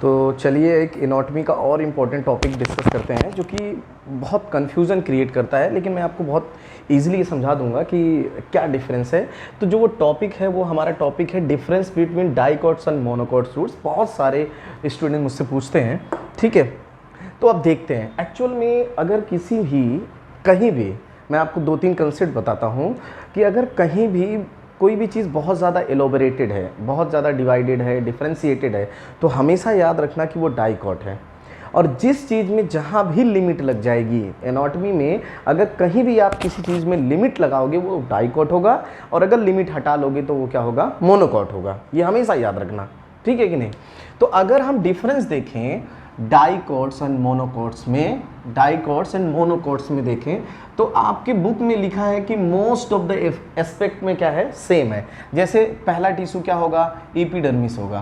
तो चलिए एक एनाटॉमी का और इम्पोर्टेंट टॉपिक डिस्कस करते हैं जो कि बहुत कन्फ्यूज़न क्रिएट करता है, लेकिन मैं आपको बहुत ईजिली समझा दूंगा कि क्या डिफरेंस है। तो जो वो टॉपिक है वो हमारा टॉपिक है difference between dicots and monocots roots. बहुत सारे स्टूडेंट मुझसे पूछते हैं, ठीक है। तो अब देखते हैं एक्चुअल में अगर किसी भी कहीं भी, मैं आपको 2-3 कंसेप्ट बताता हूँ कि अगर कहीं भी कोई भी चीज़ बहुत ज़्यादा एलोबरेटेड है, बहुत ज़्यादा डिवाइडेड है, डिफ्रेंशिएटेड है, तो हमेशा याद रखना कि वो डाइकॉट है। और जिस चीज़ में जहाँ भी लिमिट लग जाएगी एनाटॉमी में, अगर कहीं भी आप किसी चीज़ में लिमिट लगाओगे वो डाइकॉट होगा, और अगर लिमिट हटा लोगे तो वो क्या होगा, मोनोकॉट होगा। ये हमेशा याद रखना, ठीक है कि नहीं। तो अगर हम डिफरेंस देखें डाइकॉट्स एंड मोनोकॉट्स में, डाइकॉट्स एंड मोनोकॉट्स में देखें तो आपके बुक में लिखा है कि मोस्ट ऑफ द एस्पेक्ट में क्या है, सेम है। जैसे पहला टिश्यू क्या होगा, एपिडर्मिस होगा,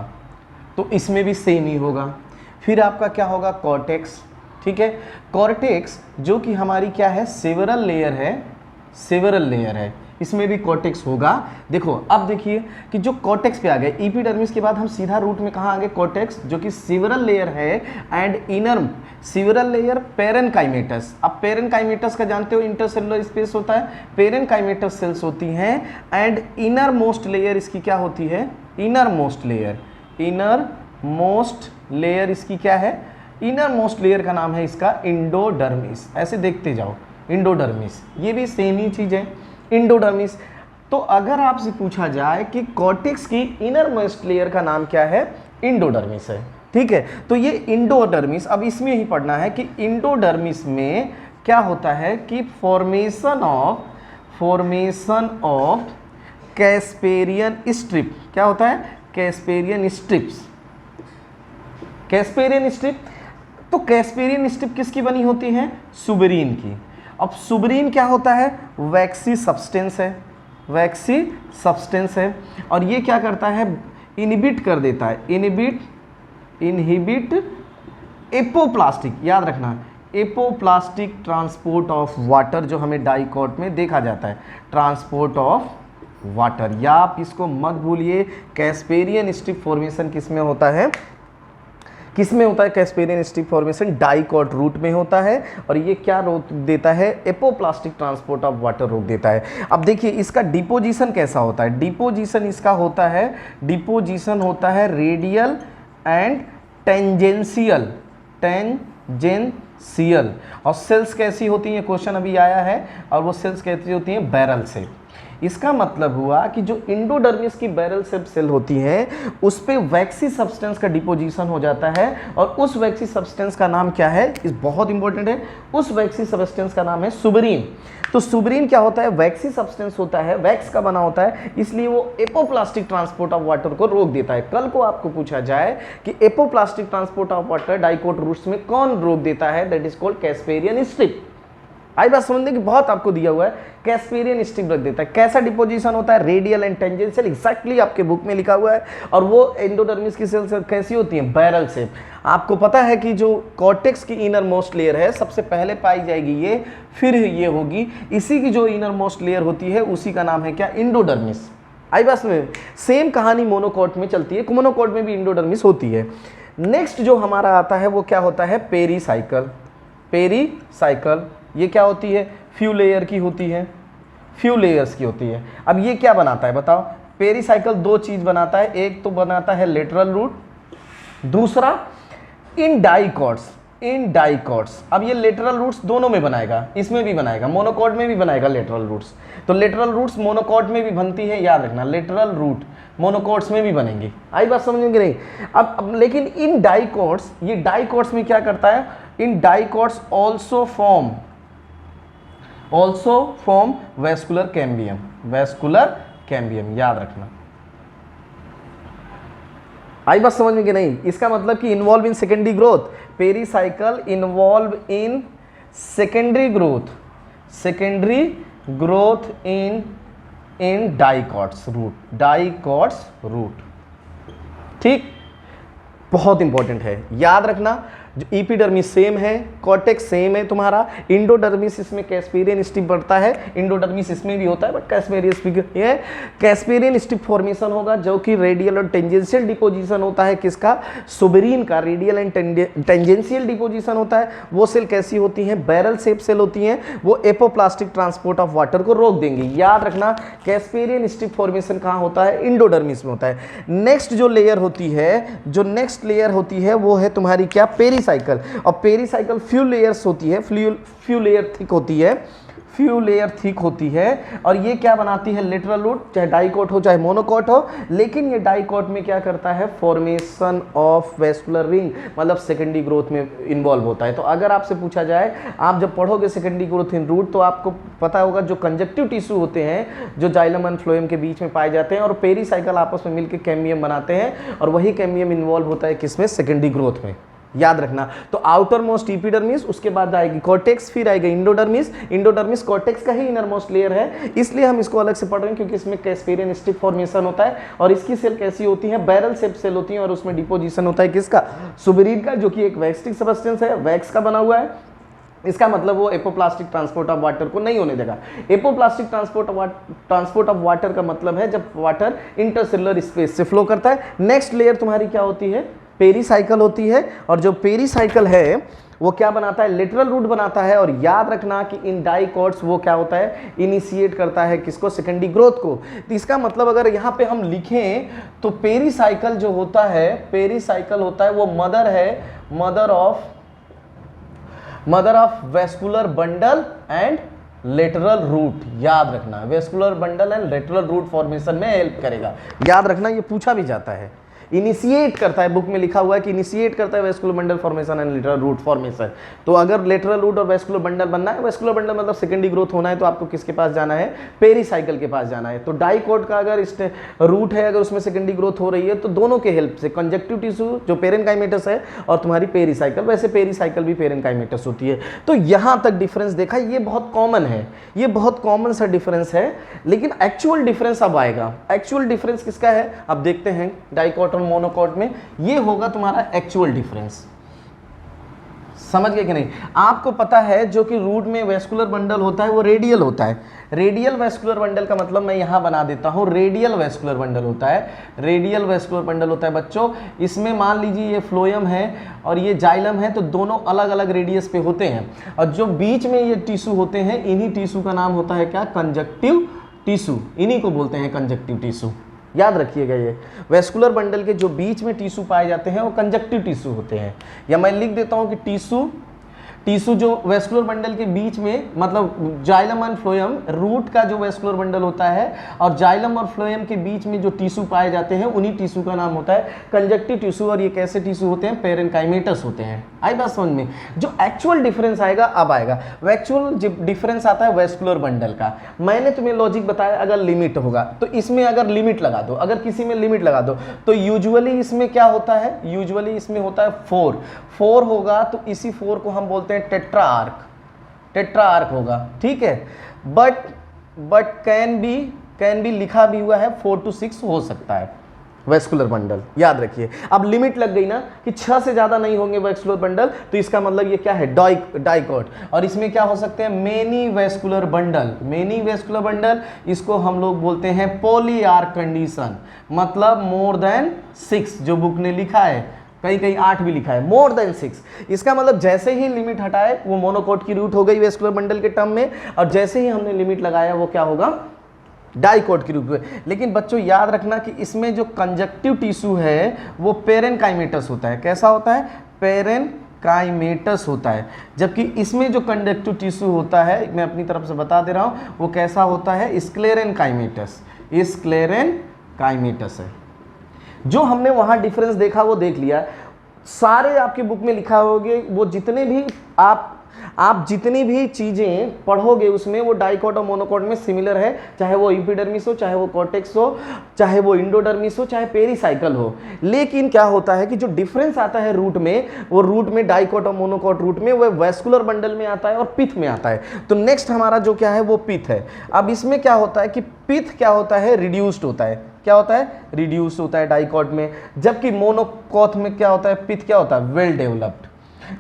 तो इसमें भी सेम ही होगा। फिर आपका क्या होगा, कॉर्टेक्स, ठीक है। कॉर्टेक्स जो कि हमारी क्या है, सेवरल लेयर है, सेवरल लेयर है, इसमें भी कॉर्टेक्स होगा। देखो अब देखिए कि जो कॉर्टेक्स पे आ गए, एपिडर्मिस के बाद हम सीधा रूट में कहाँ आ गए, कॉर्टेक्स जो कि सेवरल लेयर है and inner several layer parenchymatous. अब पेरेनकाइमेटस का जानते हो इंटरसेलुलर स्पेस होता है, पेरेनकाइमेटस सेल्स होती हैं एंड इनर मोस्ट लेयर इसकी क्या होती है, inner most layer, inner most layer इसकी क्या है, इनर मोस्ट लेयर का नाम है इसका इंडोडर्मिस। ऐसे देखते जाओ, इंडोडर्मिस, ये भी सेम ही चीज है, इंडोडर्मिस। तो अगर आपसे पूछा जाए कि कॉर्टेक्स की इनर मोस्ट लेयर का नाम क्या है, इंडोडर्मिस है, ठीक है। तो ये इंडोडर्मिस, अब इसमें ही पढ़ना है कि इंडोडर्मिस में क्या होता है कि फॉर्मेशन ऑफ कैस्पेरियन स्ट्रिप, क्या होता है, कैस्पेरियन स्ट्रिप्स, कैस्पेरियन स्ट्रिप। तो कैस्पेरियन स्ट्रिप किसकी बनी होती है, सुबरीन की। अब सुबरीन क्या होता है, वैक्सी सब्सटेंस है, वैक्सी सब्सटेंस है, और ये क्या करता है, इनहिबिट कर देता है, इनहिबिट एपोप्लास्टिक, याद रखना, एपोप्लास्टिक ट्रांसपोर्ट ऑफ वाटर, जो हमें डाइकॉट में देखा जाता है, ट्रांसपोर्ट ऑफ वाटर। या आप इसको मत भूलिए, कैस्पेरियन स्ट्रिप फॉर्मेशन किसमें होता है, किसमें होता है, casparian strip formation dicot root में होता है, और ये क्या रोक देता है, एपोप्लास्टिक ट्रांसपोर्ट ऑफ वाटर रोक देता है। अब देखिए इसका डिपोजिशन कैसा होता है, डिपोजिशन इसका होता है, डिपोजिशन होता है रेडियल एंड टेंजेंशियल, टेंजेंशियल। और सेल्स कैसी होती हैं, क्वेश्चन अभी आया है, और वो सेल्स कैसी होती हैं, बैरल से। इसका मतलब हुआ कि जो इंडोडर्मिस की बैरल शेप सेल होती है उस पे वैक्सी सब्सटेंस का डिपोजिशन हो जाता है, और उस वैक्सी सब्सटेंस का नाम क्या है, इस बहुत इंपॉर्टेंट है, उस वैक्सी सब्सटेंस का नाम है सुबरीन। तो सुबरीन क्या होता है, वैक्सी सब्सटेंस होता है, वैक्स का बना होता है, इसलिए वो एपोप्लास्टिक ट्रांसपोर्ट ऑफ वाटर को रोक देता है। कल को आपको पूछा जाए कि apoplastic transport of water dicot roots में कौन रोक देता है, that is called casparian strip. आई बात समझने की, बहुत आपको दिया हुआ है, कैस्पेरियन स्ट्रिप रख देता है। कैसा डिपोजिशन होता है, रेडियल एंड टेंजेंशियल, एग्जैक्टली आपके बुक में लिखा हुआ है। और वो एंडोडर्मिस की सेल्स कैसी होती हैं, बैरल शेप। आपको पता है कि जो कॉर्टेक्स की इनर मोस्ट लेयर है सबसे पहले पाई जाएगी ये, फिर ये होगी, इसी की जो इनर मोस्ट लेयर होती है उसी का नाम है क्या, इंडोडर्मिस। आई बात में सेम कहानी मोनोकॉट में चलती है, मोनोकॉट में भी इंडोडर्मिस होती है। नेक्स्ट जो हमारा आता है वो क्या होता है, पेरीसाइकल, पेरीसाइकल ये क्या होती है, फ्यू लेयर की होती है, फ्यू लेयर्स की होती है। अब ये क्या बनाता है बताओ, पेरीसाइकल दो चीज बनाता है, एक तो बनाता है लेटरल रूट, दूसरा इन डाइकॉट्स, इन डाइकॉट्स। अब ये लेटरल रूट्स दोनों में बनाएगा, इसमें भी बनाएगा, मोनोकॉट में भी बनाएगा लेटरल रूट्स। तो लेटरल रूट्स मोनोकॉट में भी बनती है, याद रखना, लेटरल रूट मोनोकॉट्स में भी बनेंगी। आई बात समझ में कि नहीं। अब लेकिन इन डाइकॉट्स, ये डाइकॉट्स में क्या करता है, in dicots also form vascular cambium, vascular cambium, याद रखना। आई बात समझ में कि नहीं। इसका मतलब कि involve in secondary growth, pericycle involve in secondary growth, secondary growth in dicots root, dicots root, ठीक, बहुत इंपॉर्टेंट है, याद रखना। जो एपिडर्मिस सेम है, कॉर्टेक्स सेम है तुम्हारा, इंडोडर्मिस इसमें कैस्पेरियन स्ट्रिप बढ़ता है, इंडोडर्मिस इसमें भी होता है बट कैस्पेरियन स्ट्रिप फॉर्मेशन होगा जो कि रेडियल और टेंजेंशियल डिपोजिशन होता है किसका, सुबेरीन का रेडियल एंड टेंजेंशियल डिपोजिशन होता है। वो सेल कैसी होती हैं, बैरल शेप सेल होती हैं, वो एपोप्लास्टिक ट्रांसपोर्ट ऑफ वाटर को रोक देंगे। याद रखना कैस्पेरियन स्ट्रिप फॉर्मेशन कहाँ होता है, इंडोडर्मिस में होता है। नेक्स्ट जो लेयर होती है वो है तुम्हारी क्या, पेरीसाइकल। और पेरीसाइकल फ्यू लेयर्स होती है, फ्यू लेयर थिक होती है और ये क्या बनाती है, लेटरल रूट, चाहे डाइकोट हो चाहे मोनोकोट हो। लेकिन ये डाइकोट में क्या करता है, फॉर्मेशन ऑफ वेस्कुलर रिंग, मतलब सेकेंडरी ग्रोथ में इन्वॉल्व होता है। तो अगर आपसे पूछा जाए, आप जब पढ़ोगे सेकेंडरी ग्रोथ इन रूट, तो आपको पता होगा जो कंजक्टिव टिश्यू होते हैं जो जाइलम एंड फ्लोएम के बीच में पाए जाते हैं और पेरीसाइकल आपस में मिलकर कैम्बियम बनाते हैं और वही कैम्बियम इन्वॉल्व होता है किसमें, सेकेंडरी ग्रोथ में। याद रखना। तो आउटर मोस्ट एपिडर्मिस, उसके बाद आएगी कॉर्टेक्स, फिर आएगा इंडोडर्मिस कॉर्टेक्स का ही इनर मोस्ट लेयर है, इसलिए हम इसको अलग से पढ़ रहे हैं क्योंकि इसमें कैस्पेरियन स्ट्रिप फॉर्मेशन होता है और इसकी सेल कैसी होती है, बैरल शेप सेल होती है और उसमें डिपोजिशन होता है किसका, सुबेरीन का, जो कि एक वैक्स्टिक सब्सटेंस है, वैक्स का बना हुआ है। इसका मतलब वो एपोप्लास्टिक ट्रांसपोर्ट ऑफ वाटर को नहीं होने देगा। एपोप्लास्टिक ट्रांसपोर्ट ऑफ वाटर का मतलब है जब वाटर इंटरसेलुलर स्पेस से फ्लो करता है। नेक्स्ट लेयर तुम्हारी क्या होती है, पेरीसाइकल होती है और जो पेरीसाइकल है वो क्या बनाता है, लेटरल रूट बनाता है। और याद रखना कि इन डाइकोट्स वो क्या होता है, इनिशिएट करता है किसको, सेकेंडरी ग्रोथ को। तो इसका मतलब अगर यहाँ पे हम लिखें तो पेरीसाइकल जो होता है, पेरीसाइकल होता है वो मदर है, mother of vascular bundle and lateral root. याद रखना, vascular bundle and lateral root formation में हेल्प करेगा। याद रखना, ये पूछा भी जाता है, इनिशिएट करता है, बुक में लिखा हुआ है कि इनिशिएट करता है vascular bundle formation and lateral root formation. तो अगर लेटरल रूट और वेस्कुलर बंडल बनना है, वेस्कुलर बंडल मतलब सेकेंडरी ग्रोथ होना है, तो आपको किसके पास जाना है, पेरीसाइकल के पास जाना है। तो डाइकोट का अगर इस रूट है, अगर उसमें सेकेंडरी ग्रोथ हो रही है तो दोनों के हेल्प से, कंजक्टिव टिश्यू जो पेरेनकाइमेटस है और तुम्हारी पेरीसाइकल, वैसे पेरीसाइकल भी पेरेनकाइमेटस होती है। तो यहाँ तक डिफरेंस देखा, ये बहुत कॉमन है, ये बहुत कॉमन सा डिफरेंस है। लेकिन एक्चुअल डिफरेंस अब आएगा। एक्चुअल डिफरेंस किसका है, अब देखते हैं। डाइकोट और मोनोकोट में ये होगा तुम्हारा एक्चुअल डिफरेंस। समझ गए कि नहीं? आपको पता है जो कि रूट में वेस्कुलर बंडल होता है वो रेडियल होता है। रेडियल वेस्कुलर बंडल का मतलब मैं यहां बना देता हूं, रेडियल वेस्कुलर बंडल होता है, रेडियल वेस्कुलर बंडल होता है बच्चों। इसमें मान लीजिए ये फ्लोएम है और ये जाइलम है, तो दोनों अलग अलग रेडियस पे होते हैं और जो बीच में ये टिश्यू होते हैं, इन्हीं टिश्यू का नाम होता है क्या, कंजक्टिव टिश्यू। इन्हीं को बोलते हैं कंजक्टिव टिश्यू। याद रखिएगा, ये वेस्कुलर बंडल के जो बीच में टिश्यू पाए जाते हैं वो कंजक्टिव टिश्यू होते हैं। या मैं लिख देता हूं कि टिश्यू जो वेस्कुलर बंडल के बीच में, मतलब जाइलम एंड फ्लोएम, रूट का जो वेस्कुलर बंडल होता है और जाइलम और फ्लोएम के बीच में जो टिश्यू पाए जाते हैं उन्हीं टिश्यू का नाम होता है कंजक्टिव टिश्यू। और ये कैसे टिश्यू होते हैं, पेरेनकाइमेटस होते हैं। आई बात समझ में? जो एक्चुअल डिफरेंस आएगा अब आएगा। एक्चुअल डिफरेंस आता है वेस्कुलर बंडल का। मैंने तुम्हें लॉजिक बताया, अगर लिमिट होगा तो इसमें अगर लिमिट लगा दो, अगर किसी में लिमिट लगा दो तो यूजुअली इसमें क्या होता है, यूजुअली इसमें होता है 4 होगा, तो इसी 4 को हम बोलते हैं टेट्राआर्क होगा, ठीक है। बट कैन बी लिखा भी हुआ है 4 to 6 हो सकता है वेस्कुलर बंडल। याद रखिए, अब लिमिट लग गई ना कि 6 से ज्यादा नहीं होंगे वेस्कुलर बंडल, तो इसका मतलब ये क्या है, डाइकोट। और इसमें क्या हो सकते हैं, मेनी वेस्कुलर बंडल। इसको हम लोग बोलते हैं पॉलीआर्क कंडीशन, मतलब मोर देन 6, जो बुक ने लिखा है, कहीं 8 भी लिखा है, मोर देन 6। इसका मतलब जैसे ही लिमिट हटाए वो मोनोकोट की रूट हो गई वेस्कुलर बंडल के टर्म में, और जैसे ही हमने लिमिट लगाया वो क्या होगा, डाइकोट के रूप में। लेकिन बच्चों याद रखना कि इसमें जो कंजक्टिव टिश्यू है वो पेरेनकाइमेटस होता है। कैसा होता है, पेरेनकाइमेटस होता है। जबकि इसमें जो कंजक्टिव टिश्यू होता है, मैं अपनी तरफ से बता दे रहा हूं, वो कैसा होता है, स्क्लेरेनकाइमेटस है। जो हमने वहां डिफरेंस देखा वो देख लिया, सारे आपके बुक में लिखा होगे, वो जितने भी आप जितनी भी चीजें पढ़ोगे उसमें वो डाइकोट और मोनोकोट में सिमिलर है, चाहे वो एपिडर्मिस हो, चाहे वो कॉर्टेक्स हो, चाहे वो इंडोडर्मिस हो, चाहे पेरीसाइकल हो। लेकिन क्या होता है कि जो डिफरेंस आता है रूट में, वो रूट में डाइकोट और मोनोकोट रूट में वो वेस्कुलर बंडल में आता है और पिथ में आता है। तो नेक्स्ट हमारा जो क्या है वो पिथ है। अब इसमें क्या होता है कि पिथ क्या होता है, रिड्यूस्ड होता है। क्या होता है, रिड्यूस होता है डाइकोट में। जबकि मोनोकोट में क्या होता है, पिथ क्या होता है, वेल डेवलप्ड।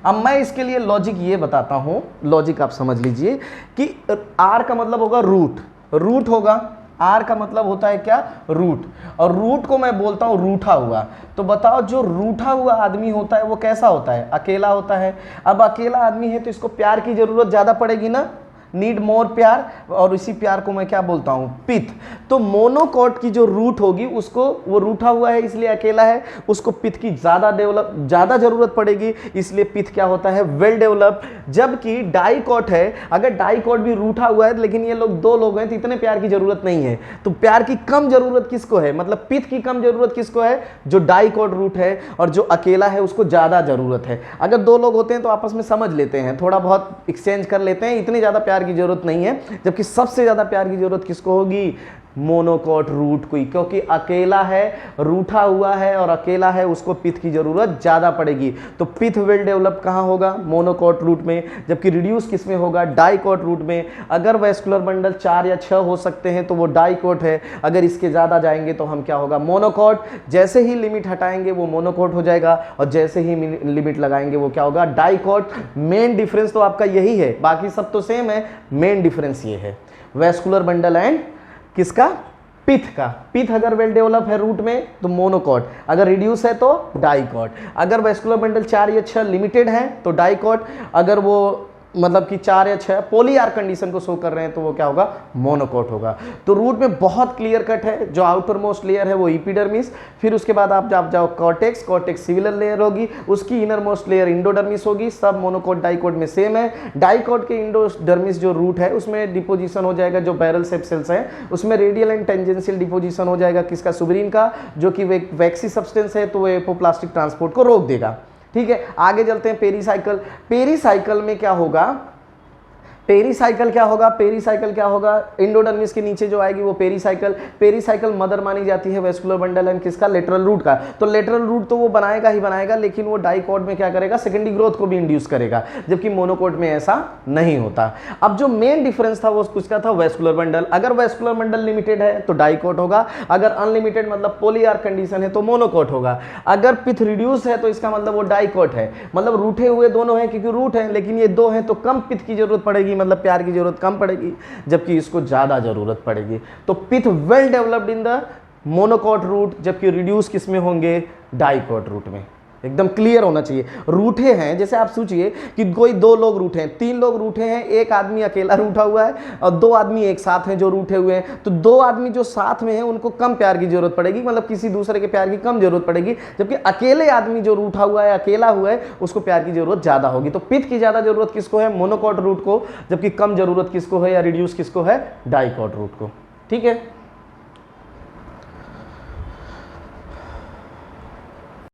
अब मैं इसके लिए लॉजिक ये बताता हूं, लॉजिक आप समझ लीजिए कि आर का मतलब होगा रूट, रूट होगा, आर का मतलब होता है क्या, रूट, और रूट को मैं बोलता हूं रूठा हुआ। तो बताओ जो रूठा हुआ आदमी होता है वो कैसा होता है, अकेला होता है। अब अकेला आदमी है तो इसको प्यार की जरूरत ज्यादा पड़ेगी ना, नीड मोर प्यार, और इसी प्यार को मैं क्या बोलता हूं, पिथ। तो मोनोकॉट की जो रूट होगी उसको, वो रूठा हुआ है इसलिए अकेला है, उसको पिथ की ज्यादा जरूरत पड़ेगी, इसलिए पिथ क्या होता है, वेल डेवलप्ड। जबकि डाइकॉट है, अगर डाइकॉट भी रूठा हुआ है लेकिन ये लोग दो लोग हैं तो इतने प्यार की जरूरत नहीं है। तो प्यार की कम जरूरत किसको है, मतलब पिथ की कम जरूरत किसको है, जो डाइकॉट रूट है, और जो अकेला है उसको ज्यादा जरूरत है। अगर दो लोग होते हैं तो आपस में समझ लेते हैं, थोड़ा बहुत एक्सचेंज कर लेते हैं, इतनी ज्यादा प्यार की जरूरत नहीं है। जबकि सबसे ज्यादा प्यार की जरूरत किसको होगी, मोनोकॉट रूट को, क्योंकि अकेला है, रूठा हुआ है और अकेला है, उसको पिथ की जरूरत ज्यादा पड़ेगी। तो पिथ वेल डेवलप कहां होगा, मोनोकॉट रूट में, जबकि रिड्यूस किस में होगा, डाइकॉट रूट में। अगर वैस्कुलर बंडल 4 या 6 हो सकते हैं तो वो डाइकॉट है, अगर इसके ज्यादा जाएंगे तो हम क्या होगा, मोनोकॉट। जैसे ही लिमिट हटाएंगे वो मोनोकॉट हो जाएगा, और जैसे ही लिमिट लगाएंगे वो क्या होगा, डाइकॉट। मेन डिफरेंस तो आपका यही है, बाकी सब तो सेम है, मेन डिफरेंस ये है वैस्कुलर बंडल एंड किसका, पिथ का। पिथ अगर वेल डेवलप है रूट में तो मोनोकॉट, अगर रिड्यूस है तो डाइकॉट। अगर वैस्कुलर बंडल 4 या 6 लिमिटेड है तो डाइकॉट, अगर वो मतलब कि 4 या 6 पोली आर कंडीशन को शो कर रहे हैं तो वो क्या होगा, मोनोकॉट होगा। तो रूट में बहुत क्लियर कट है, जो आउटर मोस्ट लेयर है वो एपिडर्मिस, फिर उसके बाद आप जाओ कॉर्टेक्स, कॉर्टेक्स सिविलर लेयर होगी, उसकी इनर मोस्ट लेयर इंडोडर्मिस होगी। सब मोनोकॉट डाइकॉट में सेम है। डाइकॉट के इंडोडर्मिस जो रूट है उसमें डिपोजिशन हो जाएगा, जो बैरल शेप सेल्स है उसमें रेडियल एंड टेंजेंशियल डिपोजिशन हो जाएगा, किसका, सुब्रीन का, जो कि वैक्सी सब्सटेंस है तो वो एपोप्लास्टिक ट्रांसपोर्ट को रोक देगा। ठीक है, आगे चलते हैं पेरीसाइकिल। पेरीसाइकिल में क्या होगा, पेरीसाइकिल क्या होगा, पेरीसाइकिल क्या होगा, इंडोडर्मिस के नीचे जो आएगी वो पेरीसाइकिल। पेरीसाइकिल मदर मानी जाती है वैस्कुलर बंडल एंड किसका, लेटरल रूट का। तो लेटरल रूट तो वो बनाएगा ही बनाएगा, लेकिन वो डाइकॉट में क्या करेगा, सेकेंडरी ग्रोथ को भी इंड्यूस करेगा, जबकि मोनोकॉट में ऐसा नहीं होता। अब जो मेन डिफरेंस था वो किसका था, वैस्कुलर बंडल। अगर वैस्कुलर बंडल लिमिटेड है तो डाइकॉट होगा, अगर अनलिमिटेड मतलब पोली आर कंडीशन है तो मोनोकॉट होगा। अगर पिथ रिड्यूस है तो इसका मतलब वो डाइकॉट है, मतलब रूठे हुए दोनों हैं, क्योंकि रूट है लेकिन ये दो हैं तो कम पिथ की जरूरत पड़ेगी, मतलब प्यार की जरूरत कम पड़ेगी, जबकि इसको ज्यादा जरूरत पड़ेगी। तो pith well developed in the monocot root, जबकि रिड्यूस किस में होंगे, डाइकॉट रूट में। एकदम क्लियर होना चाहिए। रूठे हैं, जैसे आप सोचिए कि कोई दो लोग रूठे हैं, 3 लोग रूठे हैं, एक आदमी अकेला रूठा हुआ है और 2 आदमी एक साथ हैं जो रूठे हुए हैं। तो 2 आदमी जो साथ में हैं उनको कम प्यार की जरूरत पड़ेगी, मतलब किसी दूसरे के प्यार की कम जरूरत पड़ेगी, जबकि अकेले आदमी जो रूठा हुआ है, अकेला हुआ है, उसको प्यार की जरूरत ज्यादा होगी। तो पिथ की ज्यादा जरूरत किसको है, मोनोकॉट रूट को, जबकि कम जरूरत किसको है या रिड्यूस किसको है, डाइकॉट रूट को। ठीक है।